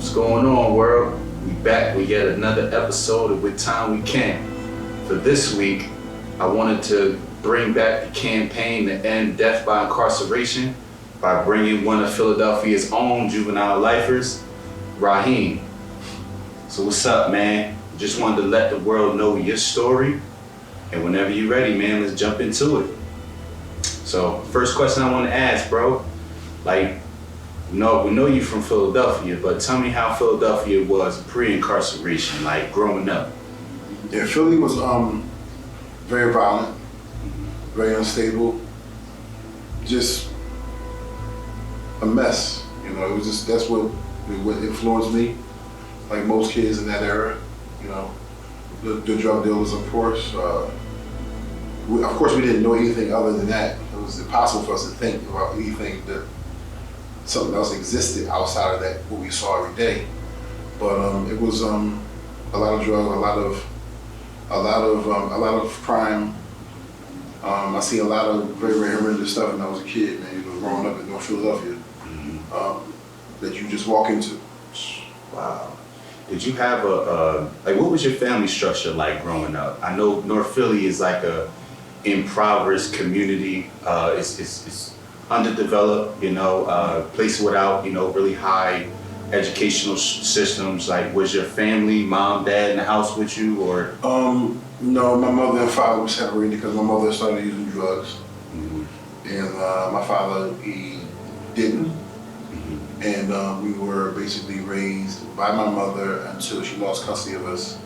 What's going on, world? We back with yet another episode of With Time We Can. For this week, I wanted to bring back the campaign to end death by incarceration by bringing one of Philadelphia's own juvenile lifers, Raheem. So what's up, man? Just wanted to let the world know your story, and whenever you're ready, man, let's jump into it. So, first question I want to ask, bro, like, no, we know you from Philadelphia, but tell me how Philadelphia was pre-incarceration, like growing up. Yeah, Philly was very violent, very unstable, just a mess. You know, it was just, that's what influenced me, like most kids in that era. You know, the drug dealers, of course. Of course, we didn't know anything other than that. It was impossible for us to think about anything that something else existed outside of that, what we saw every day. But it was a lot of drugs, a lot of crime. I see a lot of very, very horrendous stuff when I was a kid, man. You know, growing up in North Philadelphia, that you just walk into. Wow. Did you have like, what was your family structure like growing up? I know North Philly is like a impoverished community. It's underdeveloped, you know, place without, you know, really high educational systems. Like, was your family, mom, dad in the house with you, or? No, my mother and father were separated because my mother started using drugs, and my father, he didn't. And we were basically raised by my mother until she lost custody of us,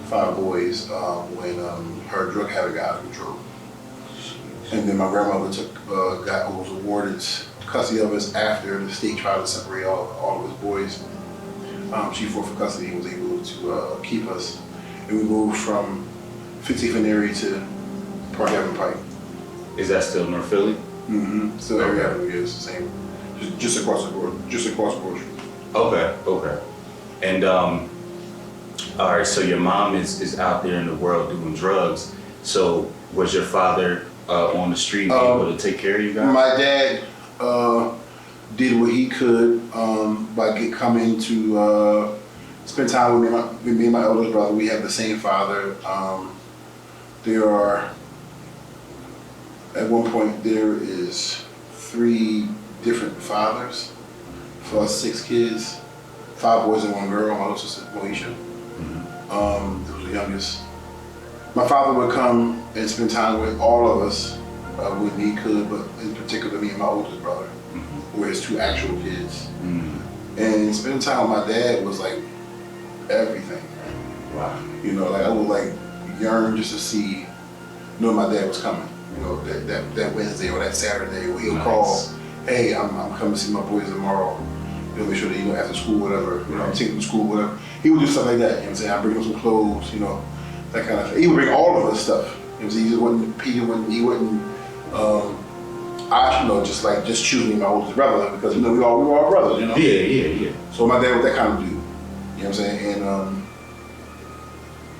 5 boys, when her drug habit got out of control. And then my grandmother was awarded custody of us after the state tried to separate all of his boys. She fought for custody and was able to keep us. And we moved from 15th and Erie to Park Avenue Pike. Is that still North Philly? Mm-hmm. Still Erie Avenue, yeah, it's the same. Just across the board, just across the border. Okay. And all right, so your mom is out there in the world doing drugs. So was your father on the street able to take care of you guys? My dad did what he could by coming to spend time with me and my oldest brother. We have the same father. There are, at one point, there is 3 different fathers for us 6 kids, 5 boys and 1 girl. My little sister Moesha, was the youngest. My father would come and spend time with all of us when he could, but in particular me and my oldest brother, who were his 2 actual kids. And spending time with my dad was like everything. Wow. You know, like I would like yearn just to see, know my dad was coming. You know, that Wednesday or that Saturday where he'll call, hey, I'm coming to see my boys tomorrow. You know, make sure that, you know, after school, whatever, you know, I'm taking them to school, whatever. He would do stuff like that, you know what I'm saying? I bring him some clothes, you know, that kind of thing. He would bring all of us stuff. You know what I'm saying? He wouldn't, just choose me my oldest brother because, you know, we were all brothers, you know? Yeah. So my dad was that kind of dude, you know what I'm saying?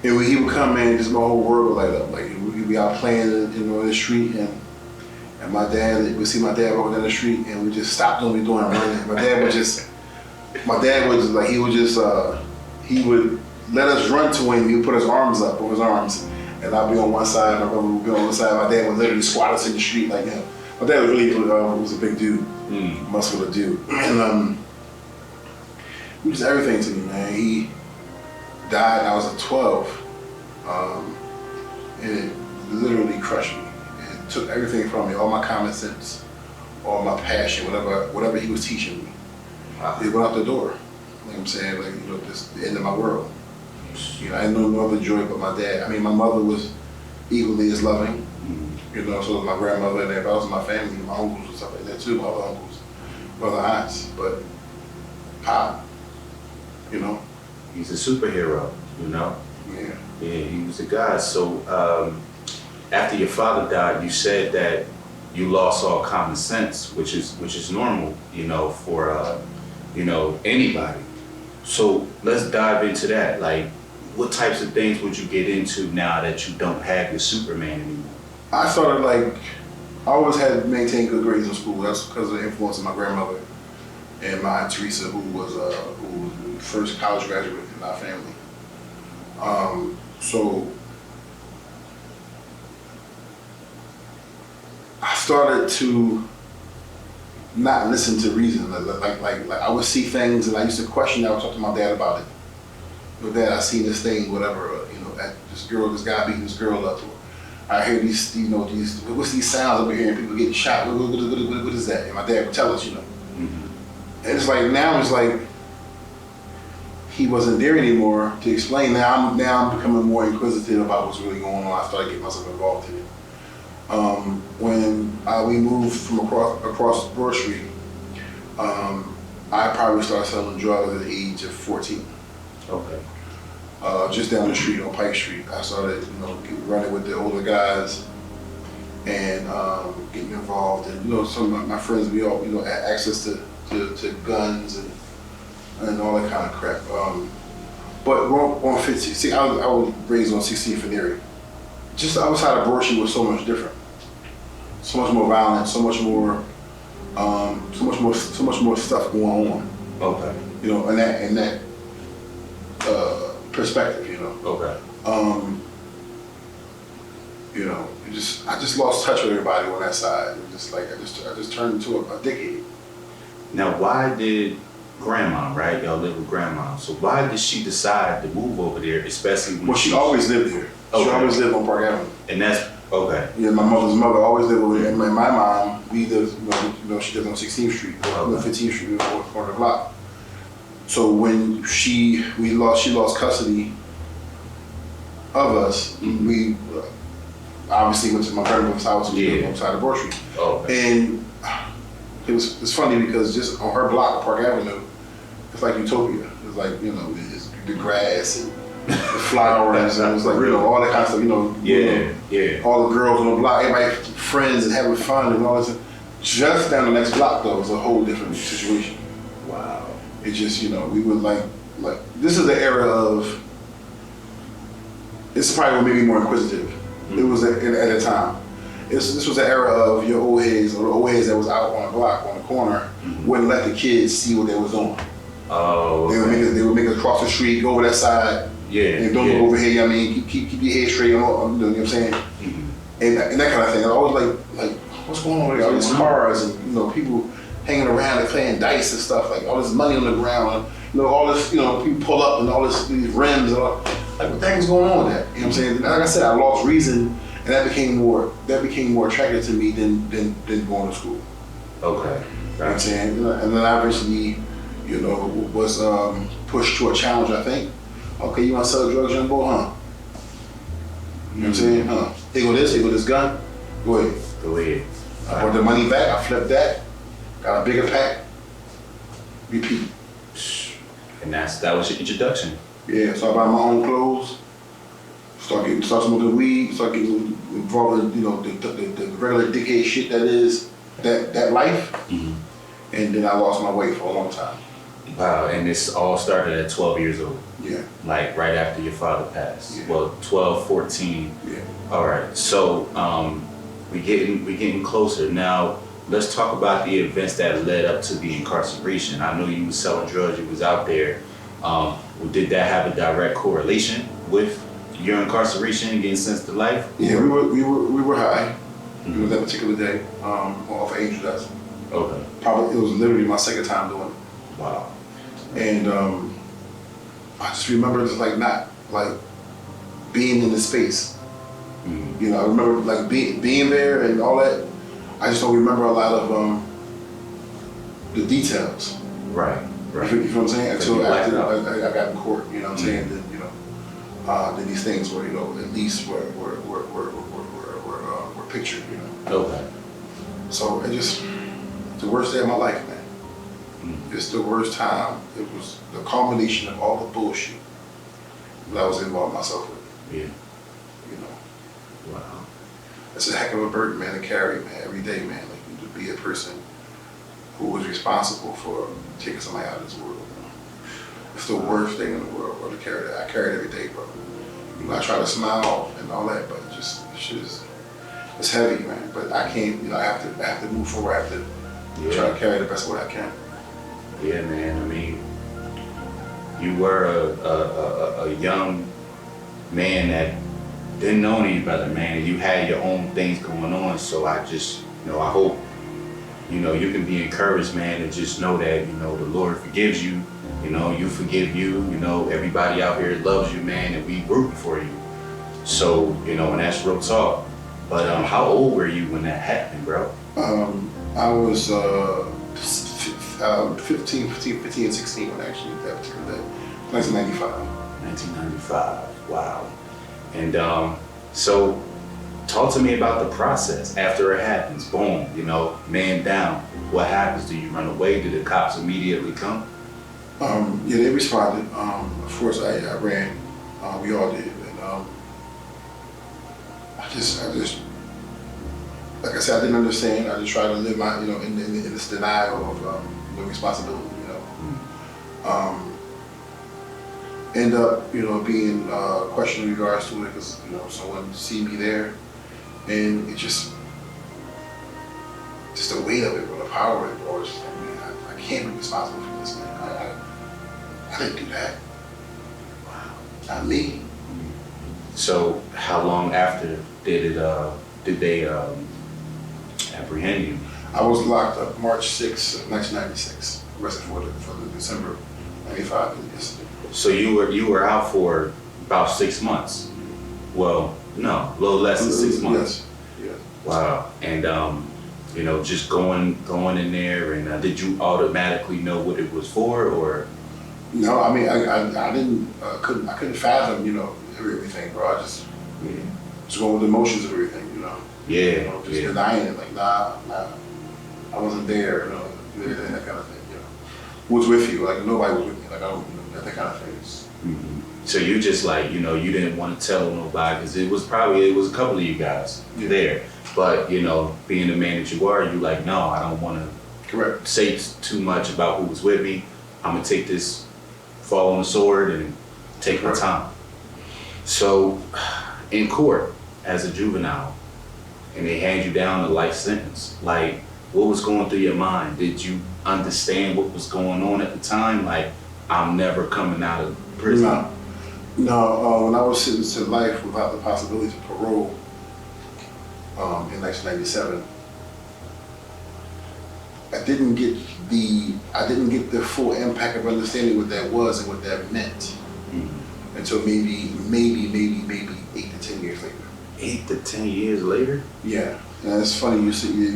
And when he would come, man, just my whole world would light up. Like, we'd be out playing in the street, and my dad, we'd see my dad walking down the street, and we just stopped what we doing and running. My dad he would let us run to him. He would put his arms up over his arms, and I'd be on one side, my brother would be on the other side. My dad would literally squat us in the street like him. My dad was really was a big dude, muscular dude, and he was everything to me, man. He died when I was 12, and it literally crushed me. It took everything from me, all my common sense, all my passion, whatever he was teaching me. It went out the door. You know what I'm saying? Like, you know, just the end of my world. You know, I had no other joy but my dad. I mean, my mother was equally as loving. You know, so was my grandmother and everybody else in my family, my uncles and stuff like that too, my other uncles, my other aunts. But Pop, you know. He's a superhero, you know? Yeah, he was a guy. So after your father died, you said that you lost all common sense, which is normal, you know, for you know, anybody. So let's dive into that. Like, what types of things would you get into now that you don't have your Superman anymore? I started I always had maintained good grades in school. That's because of the influence of my grandmother and my Aunt Teresa, who was first college graduate in our family. So I started to not listen to reason. Like I would see things and I used to question. I would talk to my dad about it. But Dad, I seen this thing, whatever. This guy beating this girl up. Or I hear these, what's these sounds over here and people getting shot. What is that? And my dad would tell us, Mm-hmm. And it's like now it's like he wasn't there anymore to explain. Now I'm becoming more inquisitive about what's really going on. I started getting myself involved in it. When we moved from across Broad Street, I probably started selling drugs at the age of 14. Okay. Just down the street on Pike Street, I started, running with the older guys and getting involved. And some of my friends, we all, had access to guns and all that kind of crap. But on 15, see, I was raised on 16th and Erie. Just outside of Broad Street was so much different, so much more violent, so much more stuff going on. Okay. In that perspective, Okay. I just lost touch with everybody on that side. I just turned into a dickhead. Now, why did Grandma, right? Y'all live with Grandma. So why did she decide to move over there, especially when she always lived there. Okay. She always lived on Park Avenue. And that's okay. Yeah, my mother's mother always lived over there. And my mom, we lived, she lived on 16th Street, 15th Street, we were on the corner of the block. So when she lost custody of us, we obviously went to my grandmother's house outside of Broad Street. Okay. And it's funny because just on her block, Park Avenue, it's like utopia. It's like, it's the grass and the flowers and it's like, all that kind of stuff, all the girls on the block, everybody friends and having fun and all this. Just down the next block though was a whole different situation. Wow. It just, we would like this is the era of, it's probably what made me more inquisitive. Mm-hmm. It was at a time. This was the era of your old heads, or the old heads that was out on the block, on the corner, wouldn't let the kids see what they was doing. Oh, okay. They would make us cross the street, go over that side, and don't look over here. Keep your head straight. You know what I'm saying? Mm-hmm. And that kind of thing. I always like, what's going on with all these cars and people hanging around and playing dice and stuff, like all this money on the ground, all this, people pull up and all these rims and all. Like, what the heck is going on with that? You know what I'm saying? Like I said, I lost reason. And that became more attractive to me than going to school. Okay. You know what I'm saying? And then I eventually, was pushed to a challenge, I think. Okay, you want to sell drugs, young boy, huh? You know what I'm saying? Huh? Here go this gun. Go ahead. I brought the money back, I flipped that, got a bigger pack, repeat. And that was your introduction. Yeah, so I buy my own clothes. Start smoking weed, start getting involved in, the regular dickhead shit that is that life. Mm-hmm. And then I lost my way for a long time. Wow, and this all started at 12 years old. Yeah. Like right after your father passed. Yeah. Well, 12, 14. Yeah. All right. So we getting closer. Now let's talk about the events that led up to the incarceration. I know you was selling drugs, you was out there. Did that have a direct correlation with your incarceration and getting sentenced to life? Yeah, we were high. Mm-hmm. It was that particular day off of Angel Dust. Okay. Probably it was literally my second time doing it. Wow. And I just remember just not being in the space. Mm-hmm. I remember being there and all that. I just don't remember a lot of the details. Right. Right. You know what I'm saying? Until after I got in court. You know what I'm saying? Then, then these things were, at least were pictured, Okay. So it's the worst day of my life, man. Mm-hmm. It's the worst time. It was the culmination of all the bullshit that I was involved myself with. Yeah. Wow. It's a heck of a burden, man, to carry, man, every day, man. To be a person who was responsible for taking somebody out of this world. It's the worst thing in the world, bro, to carry that. I carry it every day, bro. I try to smile and all that, but it's heavy, man. But I can't, I have to move forward. I have to try to carry it the best way I can. Yeah, man. I mean, you were a young man that didn't know any better, man. You had your own things going on, so I just, I hope, you can be encouraged, man, and just know that, the Lord forgives you, you forgive you, everybody out here loves you, man, and we root for you. So, and that's real talk. But how old were you when that happened, bro? I was 15 and 16 when actually that particular day, 1995. 1995, wow. And so talk to me about the process after it happens. Boom, man down. What happens? Do you run away? Do the cops immediately come? Yeah, they responded. Of course, I ran. We all did. And I just, like I said, I didn't understand. I just tried to live my, in this denial of the responsibility, End up, being questioned in regards to it because, someone see me there, and it just the weight of it, or the power of it, or just like, man, I can't be responsible for this, man. I didn't do that. Wow, not me. So how long after did they apprehend you? I was locked up March 6, 1996, arrested for the December 95 incident. So you were out for about 6 months. Well, no, a little less than 6 months. Yes. Wow. And just going in there, and did you automatically know what it was for, or? No, I mean I didn't couldn't fathom everything, bro. I just going with the emotions of everything, Yeah. Just denying it, like nah, I wasn't there, that kind of thing, Was with you, like nobody was with me, like I don't, that kind of things. Mm-hmm. So you just like, you didn't want to tell nobody because it was a couple of you guys there, but being the man that you are, you like, no, I don't want to say too much about who was with me. I'm gonna take this fall on the sword and take my time. So in court as a juvenile, and they hand you down a life sentence, like what was going through your mind? Did you understand what was going on at the time? Like, I'm never coming out of prison? No, when I was sentenced to life without the possibility of parole in 1997, I didn't get the full impact of understanding what that was and what that meant until maybe 8 to 10 years later. 8 to 10 years later? Yeah, and it's funny you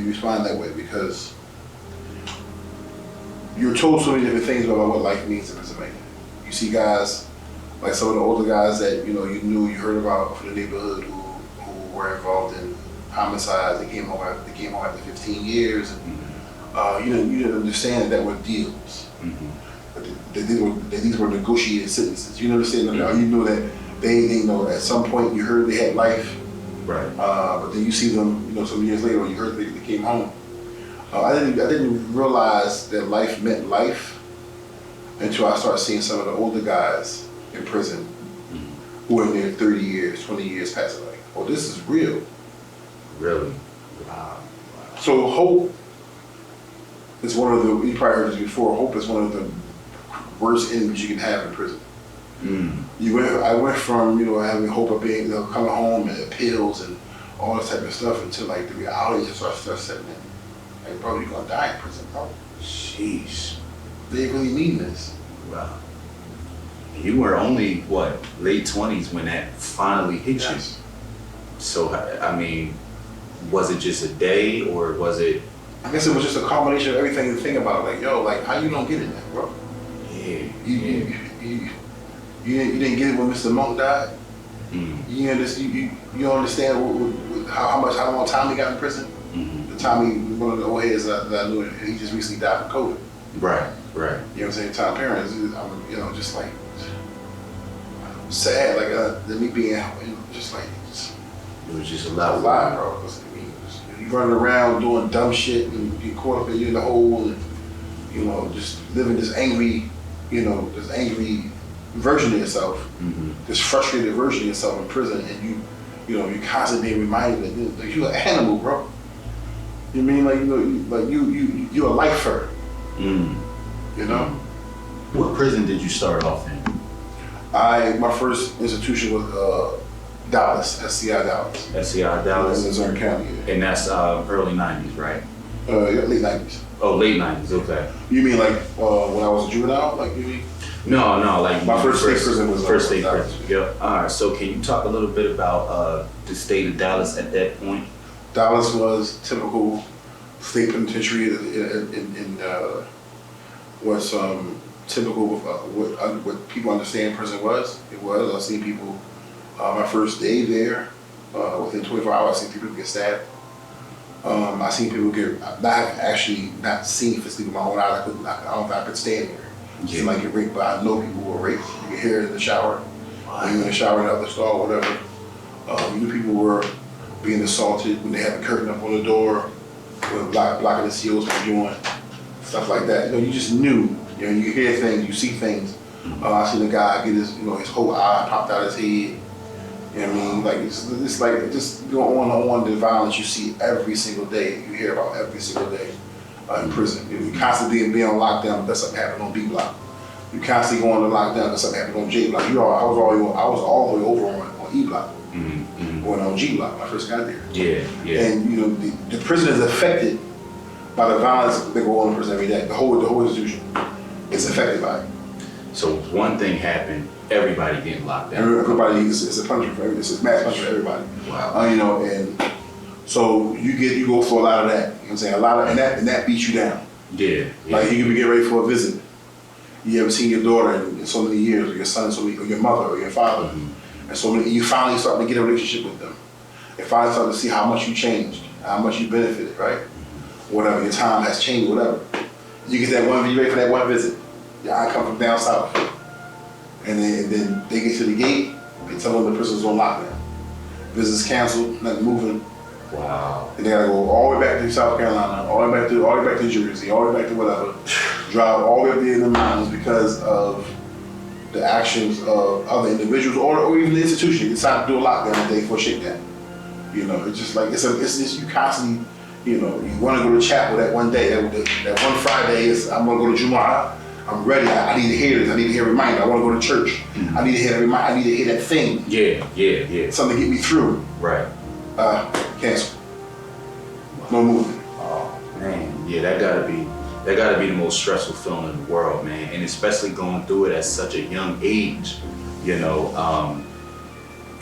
respond that way because you're told so many different things about what life means in Pennsylvania. You see guys, like some of the older guys that you heard about from the neighborhood who were involved in homicides. They came home after 15 years, and you didn't understand that were deals. But these were negotiated sentences. You understand? You know that they at some point you heard they had life, right? But then you see them, some years later, when you heard they came home. I didn't realize that life meant life until I started seeing some of the older guys in prison who were in there 30 years, 20 years past life. Oh, this is real. Really? Wow. So hope is one of the, you probably heard this before, hope is one of the worst enemies you can have in prison. I went from, having hope of being, coming home and pills and all this type of stuff until like the reality just starts setting in. Like, bro, you're gonna die in prison, bro. Sheesh. They really mean this. Wow. You were only, late 20s when that finally hit you. So, I mean, was it just a day or was it? I guess it was just a combination of everything you think about. Like, yo, like, how you don't get it then, bro? Yeah. You didn't get it when Mr. Monk died? You don't understand how long time he got in prison? The Tommy, one of the old heads that I knew, he just recently died from COVID. Right. You know what I'm saying? Tom Parents, just like sad, like me being, just like it was just a lot, bro. You running around doing dumb shit and you caught up in the hole, and just living this angry, this angry version of yourself, this frustrated version of yourself in prison, and you constantly being reminded that you're an animal, bro. You mean you're a lifer, What prison did you start off in? My first institution was Dallas, SCI Dallas. SCI Dallas? In Missouri County, yeah. And that's early 90s, right? Yeah, late 90s. Oh, late 90s, okay. You mean like when I was a juvenile? Like you mean? No, like my first state prison was first state Dallas. prison. Yep. All right. So can you talk a little bit about the state of Dallas at that point? Dallas was typical state penitentiary in what's typical of what people understand prison was. It was. I've seen people. My first day there, within 24 hours, I seen people get stabbed. I seen people get. Not seen physically with my own eyes. I don't think I could stand there. Yeah. Like get raped, but I know people who were raped. You can hear it in the shower. Wow. When you're in the shower in the other stall, whatever. You knew people were being assaulted when they had a curtain up on the door, blocking the seals from doing stuff like that. You know, you just knew. You know, you hear things, you see things. I seen a guy get his whole eye popped out his head. You know what I mean? Like it's like just going on the violence you see every single day. You hear about every single day in prison. You constantly being on lockdown because something happened on B block. You constantly going to lockdown because something happened on J block. I was all the way over on E block. Mm-hmm. Going on G block when I first got there. Yeah. And you know the prison is affected by the violence that go on in prison every day. The whole institution is affected by it. So one thing happened, everybody getting locked down. Everybody is a punishment for everybody. It's a mass punishment for everybody. Wow. You know, and so you go for a lot of that. You know what I'm saying? A lot of and that beats you down. Yeah. Like you can be getting ready for a visit. You haven't seen your daughter in so many years, or your son, or your mother, or your father, and so many. You finally start to get a relationship with them, and finally start to see how much you changed, how much you benefited, right? Whatever your time has changed, whatever. You get that one. You ready for that one visit? Yeah, I come from down south, and then they get to the gate. They tell them the prison's on lockdown. Visits canceled, nothing moving. Wow. And they gotta go all the way back to South Carolina, all the way back to Jersey, all the way back to whatever. Drive all the way up there in the mountains because of the actions of other individuals or even the institution. You decide to do a lockdown the day for shakedown. You know, it's just like it's you constantly, you know, you want to go to chapel that one day, that one Friday is I'm gonna go to Jumu'ah. I'm ready. I need to hear this. I need to hear a reminder. I want to go to church. I need to hear that reminder. I need to hear that thing. Yeah. Something to get me through. Right. Cancel. No movement. Oh man, yeah, that gotta be the most stressful feeling in the world, man, and especially going through it at such a young age. You know,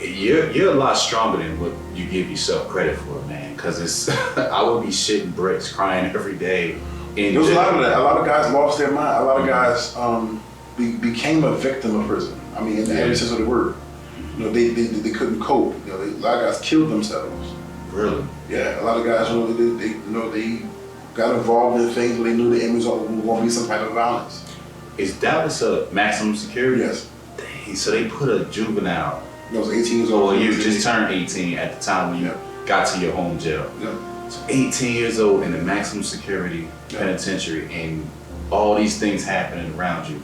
you're a lot stronger than what you give yourself credit for, man. Because it's I would be shitting bricks, crying every day. There was a lot of that. A lot of guys lost their mind. A lot of guys became a victim of prison. I mean, in every sense of the word. You know, they couldn't cope. You know, a lot of guys killed themselves. Really? Yeah, a lot of guys, they got involved in things where they knew the end result was going to be some type of violence. Is Dallas a maximum security? Yes. Dang, so they put a juvenile. It was 18 years old. Well, you just turned 18 at the time when you got to your home jail. Yeah. So 18 years old in the maximum security penitentiary, and all these things happening around you.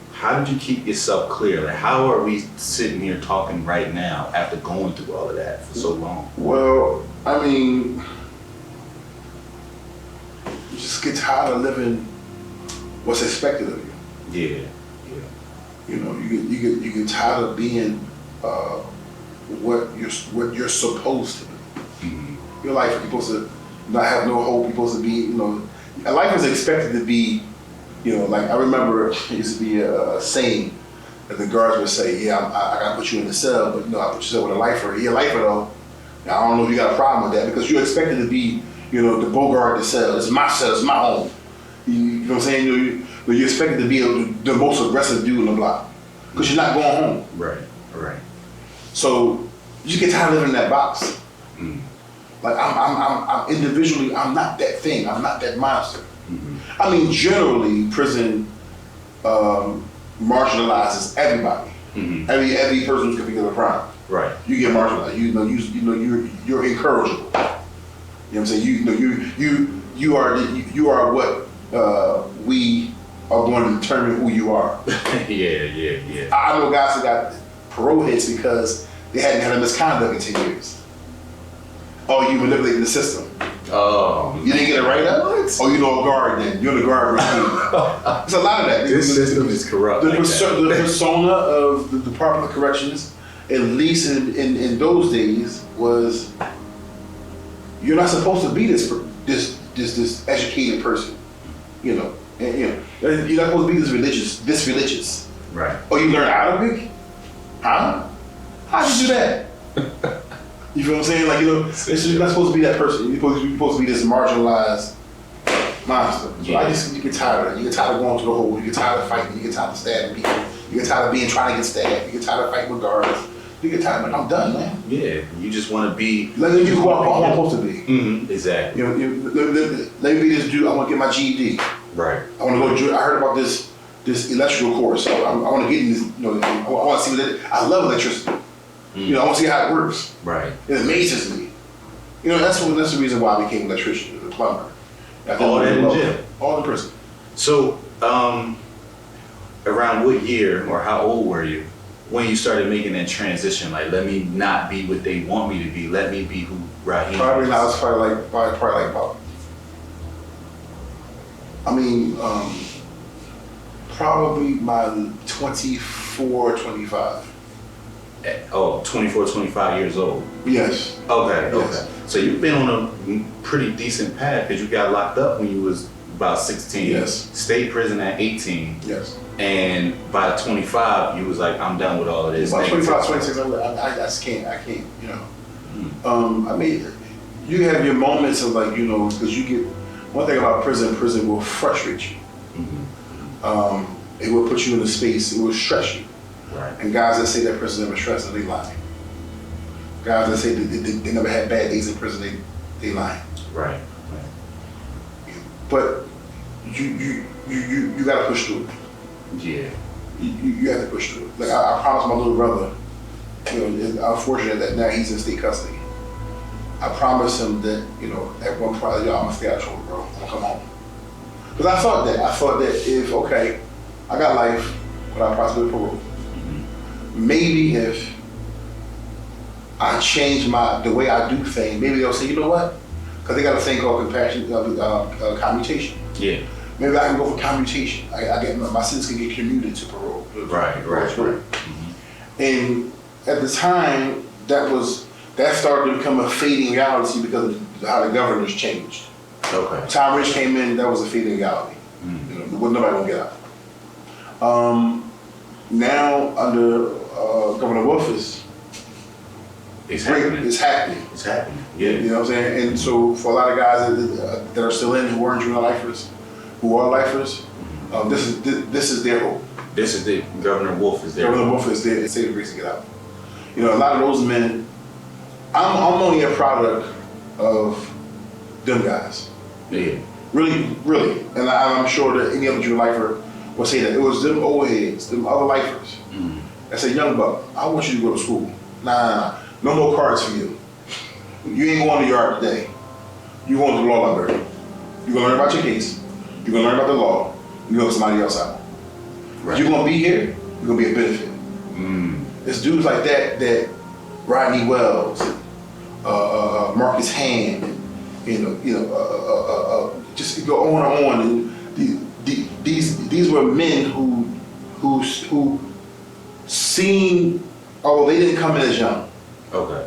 How did you keep yourself clear? Like, how are we sitting here talking right now after going through all of that for so long? Well, I mean, you just get tired of living what's expected of you. Yeah. You know, you get tired of being what you're supposed to be. Mm-hmm. Your life, you're supposed to not have no hope. You're supposed to be, you know, life is expected to be. You know, like I remember it used to be a saying that the guards would say, "Yeah, I gotta put you in the cell, but you know, I put you with a lifer. You're a lifer though. Now, I don't know if you got a problem with that because you're expected to be, you know, the Bogart the cell. It's my cell. It's my home. You know what I'm saying? You're expected to be the most aggressive dude in the block because you're not going home. Right. So you get tired of living in that box. Mm. Like I'm individually, I'm not that thing. I'm not that monster. Mm-hmm. I mean, generally, prison marginalizes everybody. Mm-hmm. Every person who's convicted of a crime. Right. You get marginalized. You're incorrigible. You know what I'm saying? You are what we are going to determine who you are. Yeah. I know guys who got parole hits because they hadn't had a misconduct in 10 years. Oh, you manipulating the system. Oh, You didn't get it right up? What? Oh, you know a guard then. You're the guard Raheem. It's a lot of that. This system is corrupt. The, like the that. persona of the Department of Corrections, at least in those days, was you're not supposed to be this educated person. You know, and, you know, you're not supposed to be this religious. Right. Oh, you learn Arabic? Huh? How'd you do that? You feel what I'm saying? Like, you know, you're not supposed to be that person. You're supposed to be this marginalized monster. So Yeah. you get tired of that. You get tired of going to the hole. You get tired of fighting. You get tired of stabbing people. You get tired of trying to get stabbed. You get tired of fighting with guards. You get tired of, I'm done, man. Yeah, you just want to be. Let me be who I'm supposed to be. Mm-hmm. Exactly. You know, let me be this dude. I want to get my GED. Right. I want to go. I heard about this electrical course. So I want to get in this. You know, I want to see what I love electricity. You know, I want to see how it works. Right. It amazes me. You know, that's the reason why I became an electrician, a plumber. All that in jail. All in prison. So, around what year or how old were you when you started making that transition? Like, let me not be what they want me to be. Let me be who Raheem Probably is. I was probably like about. I mean, probably my 24, 25. Oh, 24, 25 years old. Yes. Okay, Yes. okay. So you've been on a pretty decent path because you got locked up when you was about 16. Yes. State prison at 18. Yes. And by 25, you was like, I'm done with all of this. About 25, 26, I just can't, you know. I mean, you have your moments of like, you know, because you get, one thing about prison will frustrate you. Mm-hmm. It will put you in a space, it will stress you. Right. And guys that say that prison never stressed them, they lie. Guys that say they never had bad days in prison, they lie. Right. But you gotta push through it. Yeah. You have to push through it. Like I promised my little brother, you know, it's unfortunate that now he's in state custody. I promised him that, you know, at one point, yo, I'm gonna stay out of trouble, bro. I'm gonna come home. Because I thought that if, okay, I got life without possibility of parole. Maybe if I change the way I do things, maybe they'll say, you know what? Because they got a thing called commutation. Yeah. Maybe I can go for commutation. I get my sentence can get commuted to parole. Right. Mm-hmm. And at the time, that started to become a fading reality because of how the governors changed. Okay. Tom Rich came in, that was a fading reality. Mm-hmm. You know, nobody gonna get out. Now under Governor Wolf It's happening. It's happening. It's happening. Yeah. You know what I'm saying? And so for a lot of guys that are still in who weren't juvenile lifers, who are lifers, this is their hope. This is the Governor Wolf is there. Governor Wolf is there to save the grace to get out. You know, a lot of those men. I'm only a product of them guys. Yeah. Really, and I'm sure that any other juvenile lifer will say that it was them old heads, them other lifers. Mm-hmm. That say, young buck, I want you to go to school. Nah, no more cards for you. You ain't going to the yard today. You going to the law library. You're gonna learn about your case. You're gonna learn about the law. You help somebody else out. Right. You're gonna be here. You're gonna be a benefit. It's dudes like that Rodney Wells, Marcus Hand, just go on and on. And these were men who seen, although they didn't come in as young. Okay.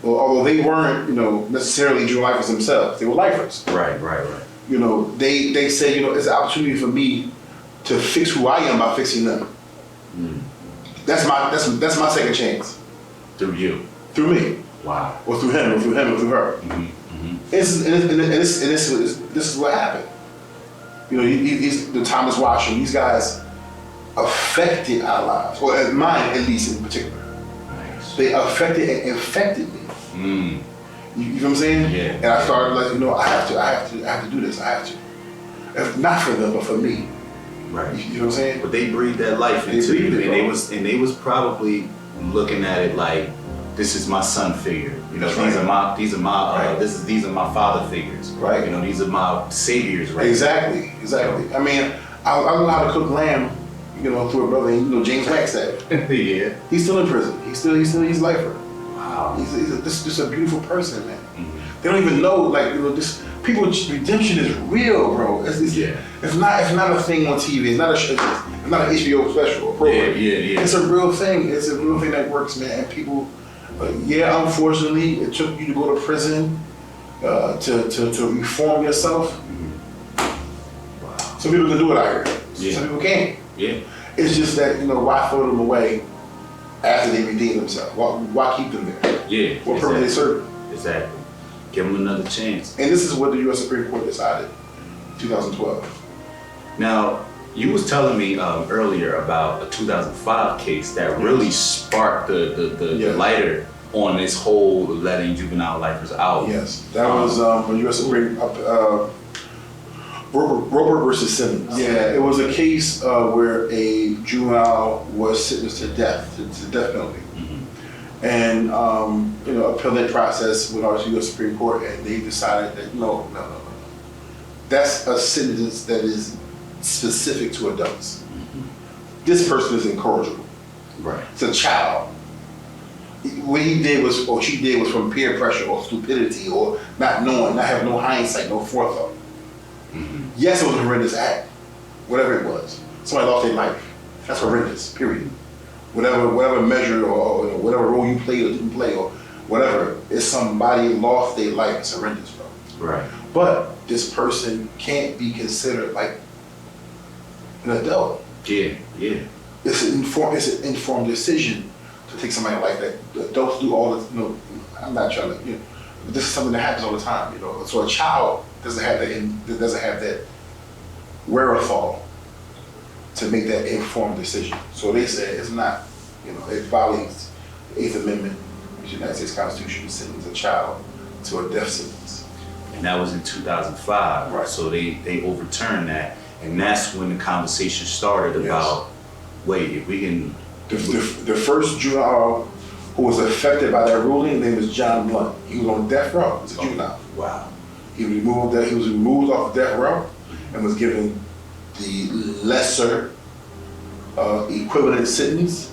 Well, although they weren't, necessarily juvenile lifers themselves, they were lifers. Right. They said, it's an opportunity for me to fix who I am by fixing them. That's my second chance. Through you. Through me. Wow. Or through him, or through her. Mm-hmm. This is what happened. These the Thomas Washington, these guys affected our lives, or mine at least in particular. Nice. They affected and infected me. You know what I'm saying? Yeah. And I started I have to do this. I have to. If not for them, but for me. Right. You know what I'm saying? But they breathed that life into you, and they was probably looking at it like, this is my son figure. That's these right. are my these are my father figures. Right. These are my saviors. Right. Exactly. I mean, I learned how to cook lamb. Through a brother, James Wagstaff. Yeah. He's still in prison. He's lifer. Wow. He's just a beautiful person, man. They don't even know, like, you know, this people. Redemption is real, bro. It's not a thing on TV. It's not it's not an HBO special or program. Yeah. It's a real thing. It's a real thing that works, man. And people, unfortunately, it took you to go to prison to reform yourself. Wow. Some people can do it out here. Yeah. Some people can't. Yeah. It's just that, you know, why throw them away after they redeem themselves? Why keep them there? Yeah. What purpose they serve? Exactly. Give them another chance. And this is what the U.S. Supreme Court decided in 2012. Now, you was telling me earlier about a 2005 case that really sparked the lighter on this whole letting juvenile lifers out. Yes, that was a U.S. Supreme Roper versus Simmons. Yeah, it was a case where a juvenile was sentenced to death, to the death penalty. Mm-hmm. And appellate process went on to U.S. Supreme Court, and they decided that no. That's a sentence that is specific to adults. Mm-hmm. This person is incorrigible. Right. It's a child. What he did was, or she did, was from peer pressure or stupidity or not knowing, not having no hindsight, no forethought. Mm-hmm. Yes, it was a horrendous act, whatever it was. Somebody lost their life. That's horrendous, period. Whatever measure or whatever role you played or didn't play or whatever, if somebody lost their life, it's horrendous, bro. Right. But this person can't be considered like an adult. Yeah. It's an informed decision to take somebody like that. Adults do all this, I'm not trying to, but this is something that happens all the time, So a child doesn't have that wherewithal to make that informed decision. So they said it's not, it violates the 8th Amendment of the United States Constitution to sentence a child to a death sentence. And that was in 2005. Right. So they overturned that, and that's when the conversation started about, wait, if we can. The first juvenile who was affected by that ruling, his name was John Blunt. He was on death row as a juvenile. Wow. He was removed off death row and was given the lesser equivalent sentence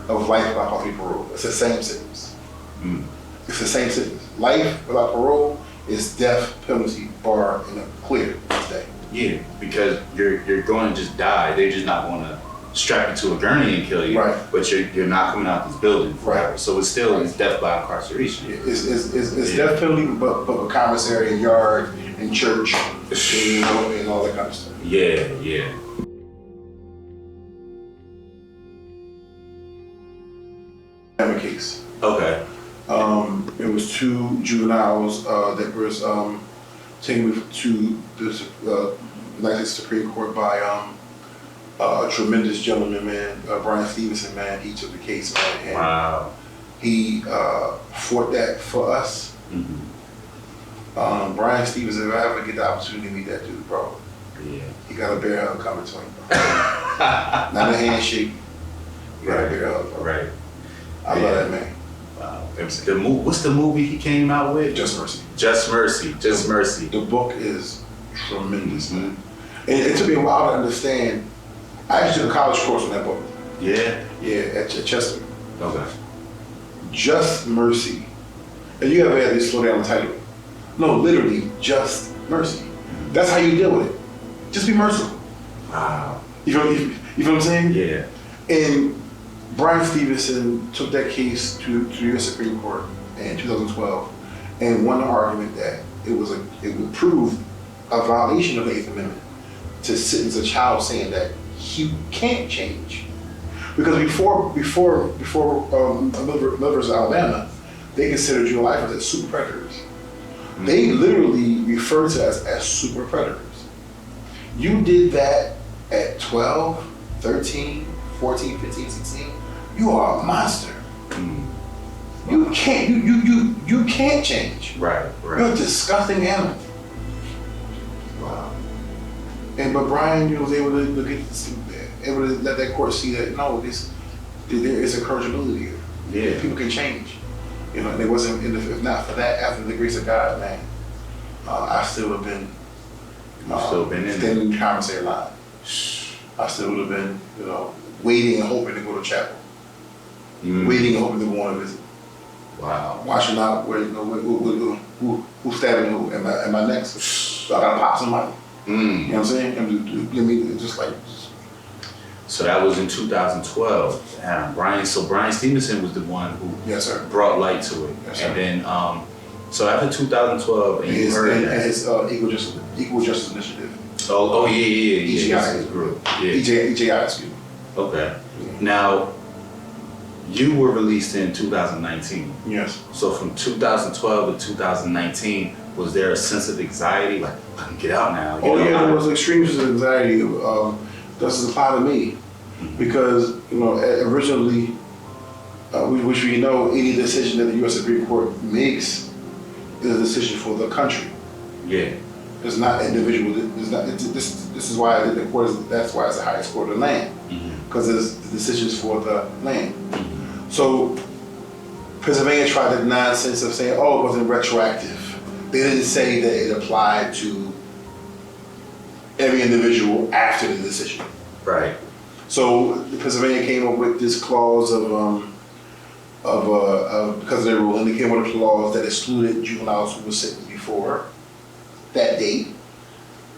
of life without parole. It's the same sentence. Mm. It's the same sentence. Life without parole is death penalty bar in a clear day. Yeah, because you're going to just die. They're just not going to strap you to a gurney and kill you. Right. But you're not coming out this building forever. Right. So it's still it's death by incarceration. It's death penalty, but with commissary and yard and church, and all that kind of stuff. Yeah. I have a case. Okay. It was 2 juveniles that was taken to the United States Supreme Court by a tremendous gentleman, man, Brian Stevenson, man. He took the case, man. And wow. He fought that for us. Mm-hmm. Brian Stevenson, if I ever get the opportunity to meet that dude, bro. Yeah. He got a bear hug coming to him, bro. Not a handshake. He got a bear hug, bro. Right. I love that man. Wow. What's the movie he came out with? Just Mercy. Just Mercy. The book is tremendous, man. And it took me a while to understand. I actually took a college course on that book. Yeah? Yeah, at Chester. Okay. Just Mercy. And you ever had this slow down the title? No, literally, just mercy. That's how you deal with it. Just be merciful. Wow. You know what I'm saying? Yeah. And Brian Stevenson took that case to the U.S. Supreme Court in 2012 and won the argument that it would prove a violation of the 8th Amendment to sentence a child saying that he can't change. Because before Miller's Alabama, they considered juvenile lifers as super predators. Mm-hmm. They literally refer to us as super predators. You did that at 12, 13, 14, 15, 16, you are a monster. Mm-hmm. You can't change. Right. You're a disgusting animal. Wow. But Brian, was able to let that court see that there is incorrigibility here. Yeah. People can change. And it wasn't, if not for that, after the grace of God, man, I still would have been, standing in the commissary line. I still would have been, waiting and hoping to go to chapel. Waiting and hoping to go on a visit. Wow. Watching out where, Who's stabbing who? Am I next? So I gotta pop somebody. You know what I'm saying? And just like. So that was in 2012. Brian Stevenson was the one who Yes, sir. brought light to it. Yes, sir. And then, so after 2012, and you heard that. And his Equal Justice Initiative. Oh, yeah. EJI. His group. Yeah. EJI, excuse me. Okay. Now, you were released in 2019. Yes. So from 2012 to 2019, was there a sense of anxiety? Like, I can get out now. There was extreme sense of anxiety. This applied to me because, originally, which we know, any decision that the U.S. Supreme Court makes is a decision for the country. Yeah. It's not individual. It's not. This is why the court is. That's why it's the highest court of the land, because it's the decisions for the land. So Pennsylvania tried the nonsense of saying, "Oh, it wasn't retroactive." They didn't say that it applied to every individual after the decision. Right. So Pennsylvania came up with this clause of because of their ruling, they came up with a clause that excluded juveniles who were sentenced before that date.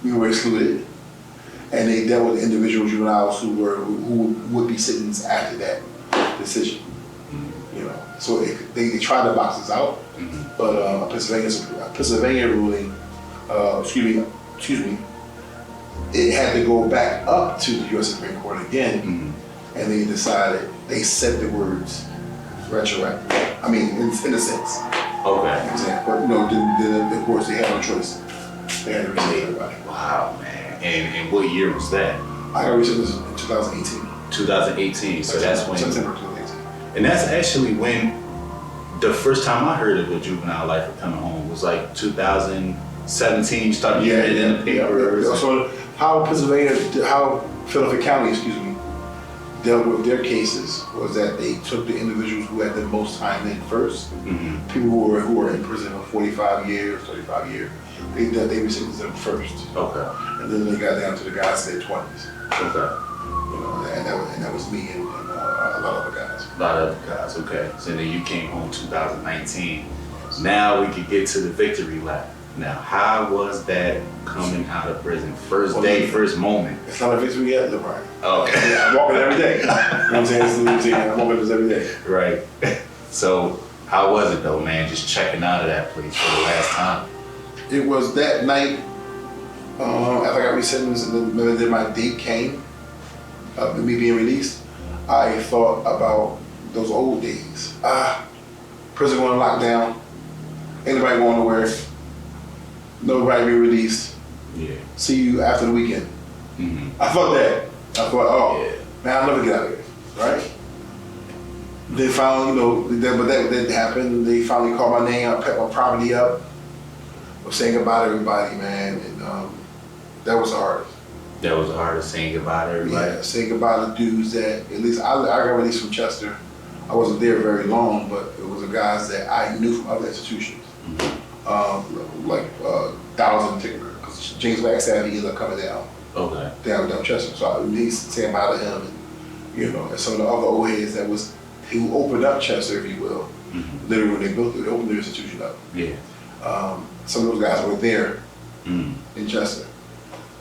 We were excluded, and they dealt with individual juveniles who would be sentenced after that decision. So they tried to box us out, but a Pennsylvania ruling, excuse me, it had to go back up to the U.S. Supreme Court again, and they said the words retroactive. I mean, in a sense. Okay. But then of course they had no choice. They had to release everybody. Wow, man. And what year was that? I got released in 2018. 2018. So that's when. September 2018. And that's actually when the first time I heard of a juvenile lifer coming home was like 2017. You started hearing it in the paper. So how Philadelphia County, dealt with their cases was that they took the individuals who had the most time in first. People who were in prison for 45 years, 35 years. They sentenced them first. Okay. And then they got down to the guys in their 20s. Okay. And that was me and a lot of other guys. A lot of other guys, okay. So then you came home 2019. Now we could get to the victory lap. Now, how was that coming out of prison? First day, first moment. It's not a victory yet, LeBron. Okay. Yeah, I'm walking every day. You know what I'm saying? I'm walking this every day. Right. So how was it though, man? Just checking out of that place for the last time. It was that night after I got resentenced, and then my date came of me being released. I thought about those old days. Prison going to lockdown. Ain't nobody going nowhere. Nobody be released. Yeah. See you after the weekend. I thought that. I thought, man, I'll never get out of here, right? They finally, but that didn't happen. They finally called my name, I picked my property up. I'm saying goodbye to everybody, man, and that was the hardest. That was the hardest, saying goodbye to everybody? Yeah, saying goodbye to dudes that, at least I got released from Chester. I wasn't there very long, but it was the guys that I knew from other institutions. Like Dallas in particular, because James Wagstaff, he ended up coming down. Okay. Down Chester. So I was saying bye to him, and and some of the other old heads who opened up Chester, if you will. Literally when they built it, they opened their institution up. Yeah. Some of those guys were there in Chester.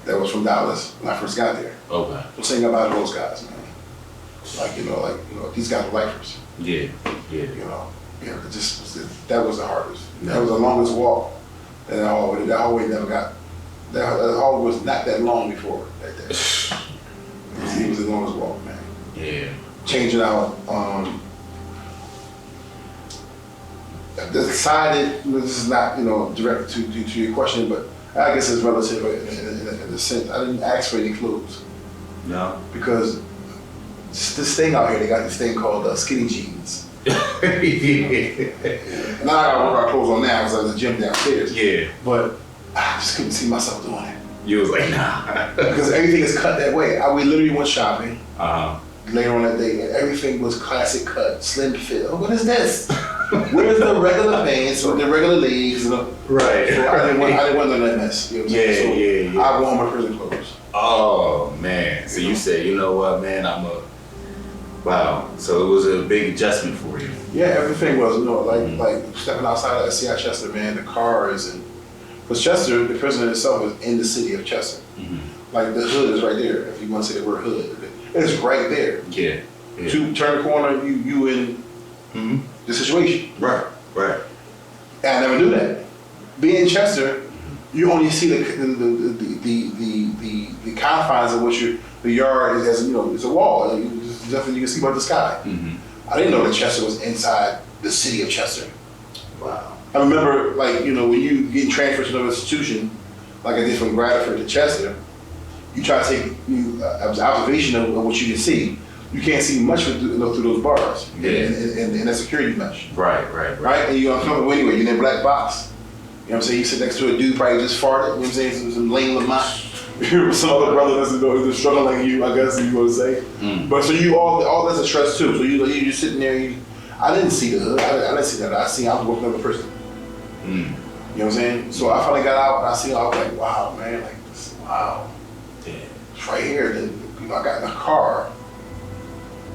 That was from Dallas when I first got there. Okay. So saying goodbye to those guys, man. These guys were lifers. Yeah. That was the hardest. That was the longest walk. And that hallway never got. That hallway was not that long before that day. It was the longest walk, man. Yeah. Changing out. Decided. This is not direct to your question, but I guess it's relative in a sense. I didn't ask for any clothes. No. Because this thing out here, they got this thing called skinny jeans. Now I gotta work our clothes on now because I was at the gym downstairs. Yeah. But I just couldn't see myself doing it. You was like, nah. Because everything is cut that way. We literally went shopping later on that day, and everything was classic cut, slim fit. Oh, what is this? Where's the regular pants with the regular legs? Right. So I didn't want none of that mess. You know what I'm saying? So I wore my prison clothes. Oh man. So you said, you know what, man, wow. So it was a big adjustment for you. Yeah, everything was, like stepping outside of SCI Chester, man, the cars and Because Chester, the prison itself is in the city of Chester. Like the hood is right there. If you want to say the word hood, it's right there. Yeah. To turn the corner, you in the situation. Right. And I never knew that. Being in Chester, you only see the confines of what the yard is. As you know, it's a wall. There's nothing you can see but the sky. I didn't know that Chester was inside the city of Chester. Wow. I remember, like, you know, when you get transferred to another institution, like I did from Bradford to Chester, you try to take observation of what you can see. You can't see much through those bars and that security mesh. Right? And you're uncomfortable anyway. You're in that black box. You know what I'm saying? You sit next to a dude probably just farted. You know what I'm saying? Some lame Lamont. Some other brother that's struggling like you, I guess you want to say. But so you all that's a stress too. So you just sitting there. I didn't see the hood. I didn't see that. I was working with a person. You know what I'm saying? So I finally got out and I was like, wow, man, like wow. Yeah. It's right here. Then I got in the car. I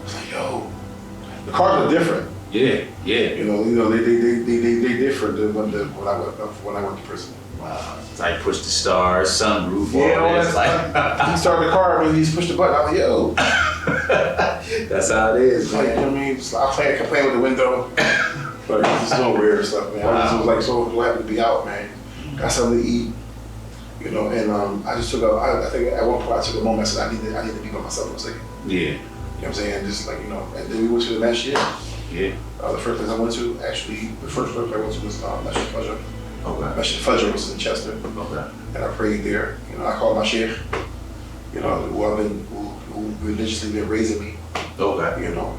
was like, yo, the cars are different. Yeah. You know, they different than when I went to prison. Wow. It's like push the stars, sunroof, all this. Like he started the car and he just pushed the button. I was like, yo. That's how it is, man. Like, you know what I mean? So I playing with the window. But it's no weird stuff, man. Wow. I just was like so happy to be out, man. Got something to eat. You know, and I just took I think at one point I took a moment. I said, I need to be by myself for a second. Yeah. You know what I'm saying? Just like, you know, and then we went to the next year. Yeah. The first place I went to, actually, the first place I went to was National Fudger. Okay. National Fudger was in Chester. Okay. And I prayed there. You know, I called my sheikh. You know, who religiously been raising me. Okay. You know,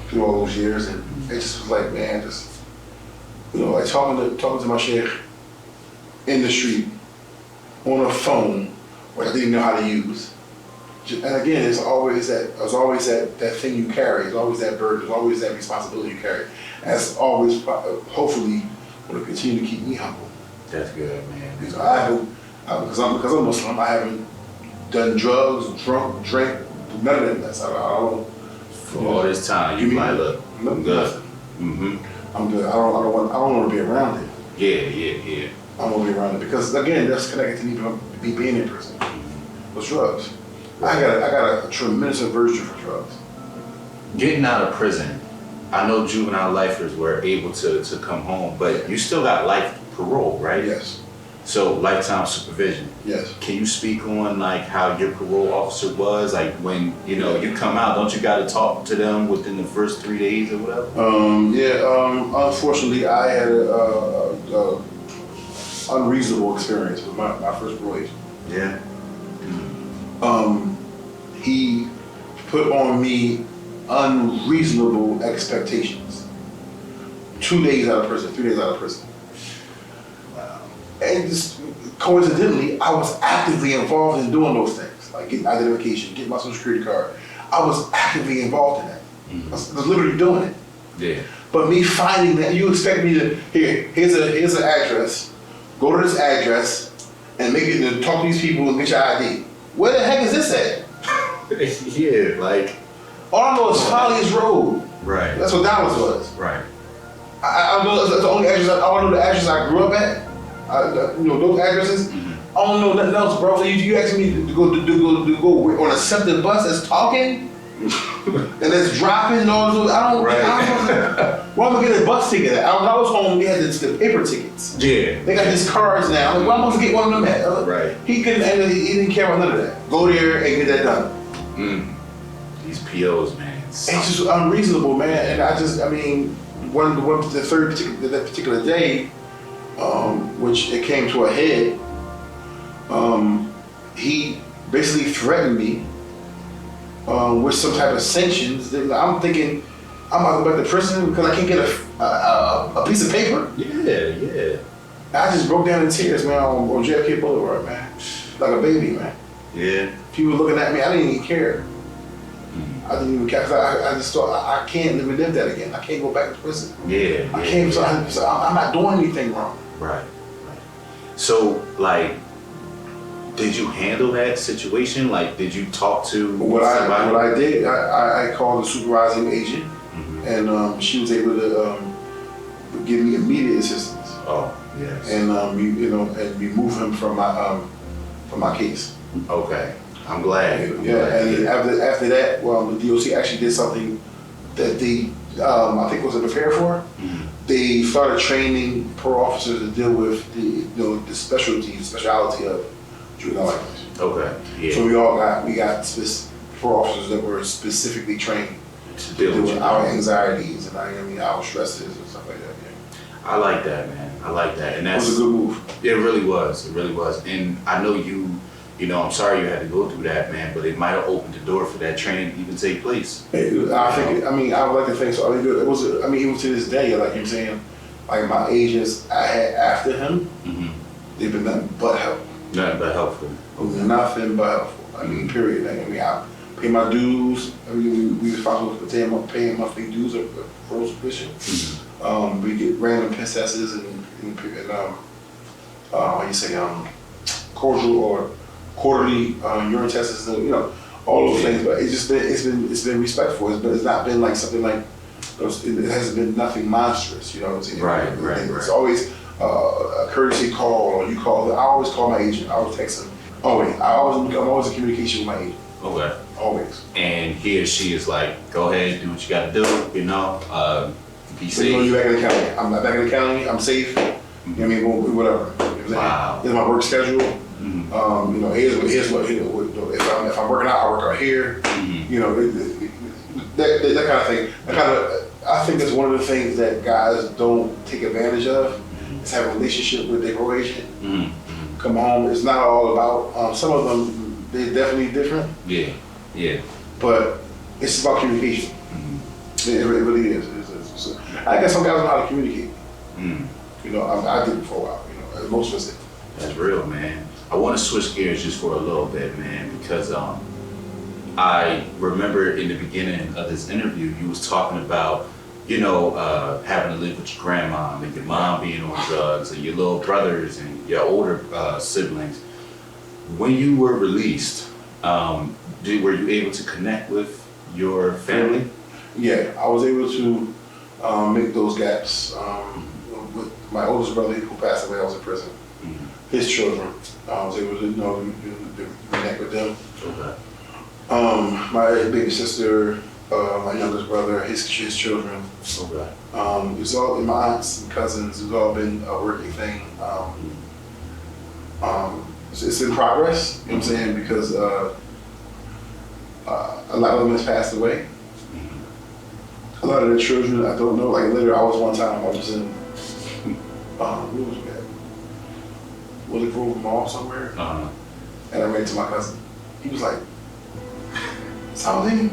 through all those years, and it just was like, man, just, you know, like talking to my sheikh in the street on a phone where I didn't know how to use. And again, it's always that thing you carry. It's always that burden. It's always that responsibility you carry. And it's always, hopefully, will continue to keep me humble. That's good, man. Because because I'm Muslim, I haven't done drugs, drank, none of that mess. I don't. For all this time, you might look. I'm good. I'm good. I don't want to be around it. Yeah. I want to be around it because again, that's connected to me being in prison. With drugs. I got a tremendous aversion for drugs. Getting out of prison, I know juvenile lifers were able to come home, but you still got life parole, right? Yes. So lifetime supervision. Yes. Can you speak on like how your parole officer was? Like when you come out, don't you got to talk to them within the first 3 days or whatever? Unfortunately, I had a unreasonable experience with my first parole agent. Yeah. He put on me unreasonable expectations. 2 days out of prison, 3 days out of prison. Wow. And just coincidentally, I was actively involved in doing those things, like getting identification, getting my social security card. I was actively involved in that. I was literally doing it. Yeah. But me finding that, you expect me to, here's an address, go to this address, and make it and talk to these people and get your ID. Where the heck is this at? Yeah, like. All I know is Follies Road. Right. That's what Dallas was. Right. I know that's the only address. I know the address I grew up at. Those addresses. I don't know nothing else, bro. You asking me to go on a accepted bus that's talking and that's dropping and all those. I don't know. Where am I getting a bus ticket at? When I was home, we had the paper tickets. Yeah. They got these cards now. Where am I supposed to get one of them at? Right. He didn't care about none of that. Go there and get that done. These POs, man. It's just unreasonable, man. And the that particular day, which it came to a head, he basically threatened me with some type of sanctions. I'm thinking I'm about to go back to prison because I can't get a piece of paper. Yeah. I just broke down in tears, man, on JFK Boulevard, man, like a baby, man. Yeah. People looking at me, I didn't even care. I didn't even care. I just thought I can't live that again. I can't go back to prison. Yeah. I can't. So I'm not doing anything wrong. Right. So, like, did you handle that situation? Like, did you talk to somebody? What I did, I called the supervising agent, and she was able to give me immediate assistance. Oh, yes. And and remove him from my case. Okay, I'm glad. And after that, well, the DOC actually did something that they, I think, was to prepare for. Mm-hmm. They started training parole officers to deal with the speciality of juvenile life. Okay, yeah. So we got parole officers that were specifically trained to deal with our anxieties and our stresses and stuff like that. Yeah. I like that, man. I like that, and It that's was a good move. It really was. It really was. And I know you know, I'm sorry you had to go through that, man, but it might have opened the door for that training to even take place. I would like to think so. Even to this day, like you're saying, like my agents I had after him, Mm-hmm. they've been nothing but helpful. Nothing but helpful. Okay. Nothing but helpful. Period. I pay my dues. We responsible for paying monthly dues of parole supervision. Mm-hmm. We get random piss asses and cordial or quarterly urine tests, all those things. But it's been respectful. It's not been like something like it hasn't been nothing monstrous. You know what I'm saying? Right. It's always a courtesy call, or you call. I always call my agent. I always text him. Always. I'm always in communication with my agent. Okay. Always. And he or she is like, go ahead, do what you got to do. Be safe. You back in the county. I'm not back in the county. I'm safe. Mm-hmm. You know what I mean? Whatever. Wow. Here's my work schedule. Mm-hmm. Here's what if I'm working out, I work out here. Mm-hmm. That kind of thing. I think that's one of the things that guys don't take advantage of. Is have a relationship with their parole agent. Mm-hmm. Come home. It's not all about. Some of them they're definitely different. Yeah. But it's about communication. Mm-hmm. It really is. I guess some guys know how to communicate. Mm-hmm. I did it for a while. As most of us did. That's real, man. I want to switch gears just for a little bit, man, because I remember in the beginning of this interview, you was talking about, having to live with your grandma and your mom being on drugs and your little brothers and your older siblings. When you were released, were you able to connect with your family? Yeah, I was able to make those gaps with my oldest brother who passed away. I was in prison. Mm-hmm. His children, I was able to connect with them. Okay. My baby sister, my youngest brother, his children. Okay. It's all been my aunts and cousins. It's all been a working thing. It's in progress. You know what I'm saying? Because a lot of them has passed away. A lot of the children, I don't know. Like literally, I was in, where was we at? Willie Grove Mall somewhere, Uh-huh. and I ran into my cousin. He was like, "Saladin,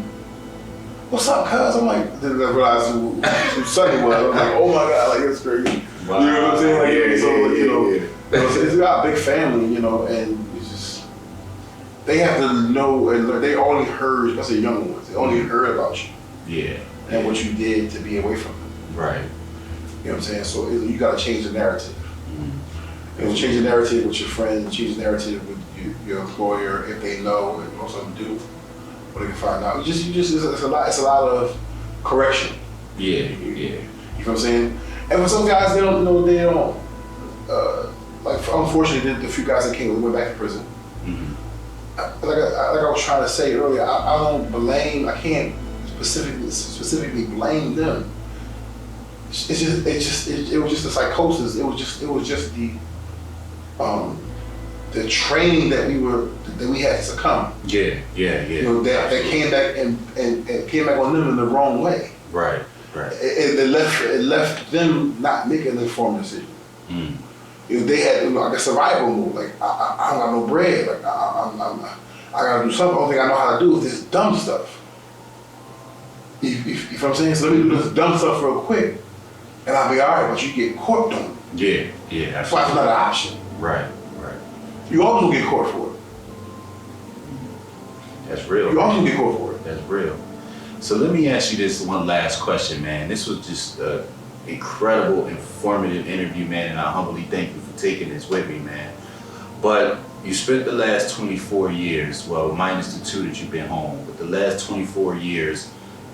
what's up, cuz?" I'm like, then I realized who son he was. I'm like, "Oh my god, like it's crazy." Wow. You know what I'm saying? It's got a big family, and it's just they have to know and learn. They only heard, especially young ones, they only heard about you. Yeah. And what you did to be away from them. Right. You know what I'm saying? So you got to change the narrative. Mm-hmm. Change the narrative with your friends, change the narrative with your employer if they know and most of them do, or they can find out. It's a lot of correction. Yeah. You know what I'm saying? And for some guys, they don't. Unfortunately, the few guys that came went back to prison. Mm-hmm. Like I was trying to say earlier, I don't blame. I can't specifically blame them. It was just the psychosis. It was just the training that we had to succumb. Yeah. That came back and came back on them in the wrong way. Right. It left them not making an informed decision. Mm. They had like a survival mode. Like I don't got no bread. Like I gotta do something. The only thing I know how to do is this dumb stuff. You know what I'm saying? So let me do this dumb stuff real quick, and I'll be all right. But you get caught doing it. Yeah. That's why it's not an option. Right. You always will get caught for it. That's real. You always will get caught for it. That's real. So let me ask you this one last question, man. This was just an incredible, informative interview, man, and I humbly thank you for taking this with me, man. But you spent the last 24 years, well, minus the 2 that you've been home, but the last 24 years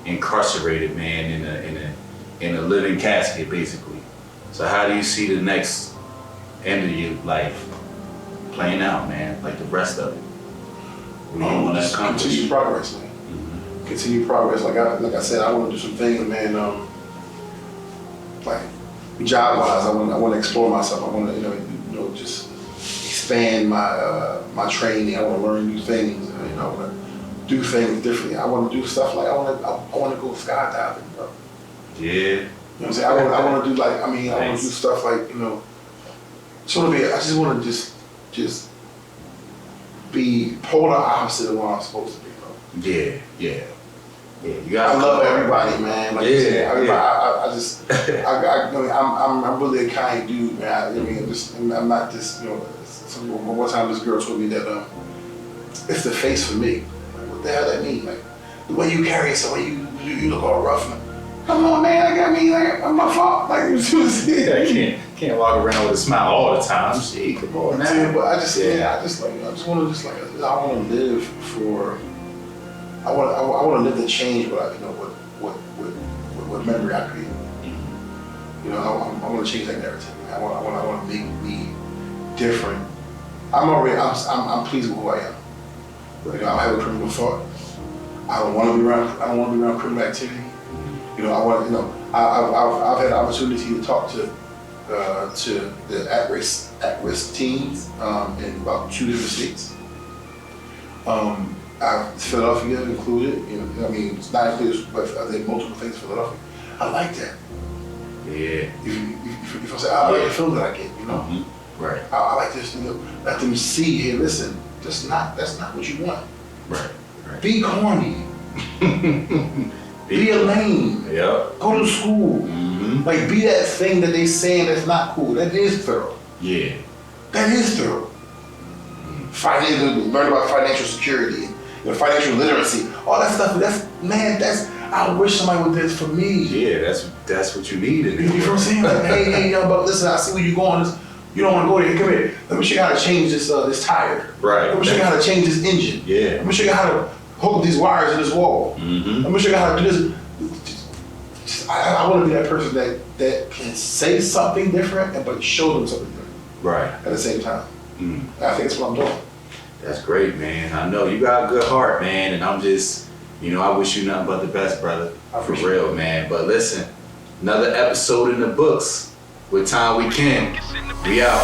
incarcerated, man, in a living casket, basically. So how do you see the next end of your life playing out, man? Like the rest of it. What do you want to Just accomplish? continue progress, man. Continue progress. Like I said, I want to do some things, man. Like job-wise, I want to explore myself. I want to, just expand my training. I want to learn new things. I want to do things differently. I want to do stuff like I want to go skydiving, bro. Yeah. You know what I'm saying? I want to do I want to do stuff like, I just want to just be polar opposite of what I'm supposed to be, bro. Yeah. You got. I love everybody, man. Like you said, everybody. Yeah. I'm really a kind dude, man. I'm not just, one time this girl told me that it's the face for me. Like, what the hell that mean? Like the way you carry yourself, the way you look all rough. Come on, man. I'm my fault. Like I can't walk around with a smile all the time. Shit, come on, man. But I want to I want to live for. I want to live to change what memory I create. I want to change that narrative. I want to make me different. I'm pleased with who I am. I don't have a criminal thought. I don't want to be around criminal activity. I've had the opportunity to talk to the at-risk teens in about 2 different states. Philadelphia included, it's not included, but I think multiple things in Philadelphia. I like that. Yeah. If I say, I like the feeling that I get, Mm-hmm. Right. I like this, let them see, hey, listen, that's not what you want. Right. Be corny. Be a lame. Yep. Go to school. Mm-hmm. Like, be that thing that they saying that's not cool. That is thorough. Yeah. That is thorough. Learn about financial security, financial literacy, all that stuff. I wish somebody would do this for me. Yeah, that's what you need. You know what I'm saying? Like, hey, but listen, I see where you're going. You don't want to go there. Come here. Let me show you how to change this tire. Right. Let me show you how to change this engine. Yeah. Let me show you how to hook up these wires in this wall. Mm-hmm. Let me show you how to do this. I want to be that person that can say something different, but show them something different. Right. At the same time. Mm. I think that's what I'm doing. That's great, man. I know you got a good heart, man, and I'm just, I wish you nothing but the best, brother. For real, man. But listen, another episode in the books. With time we can. We out.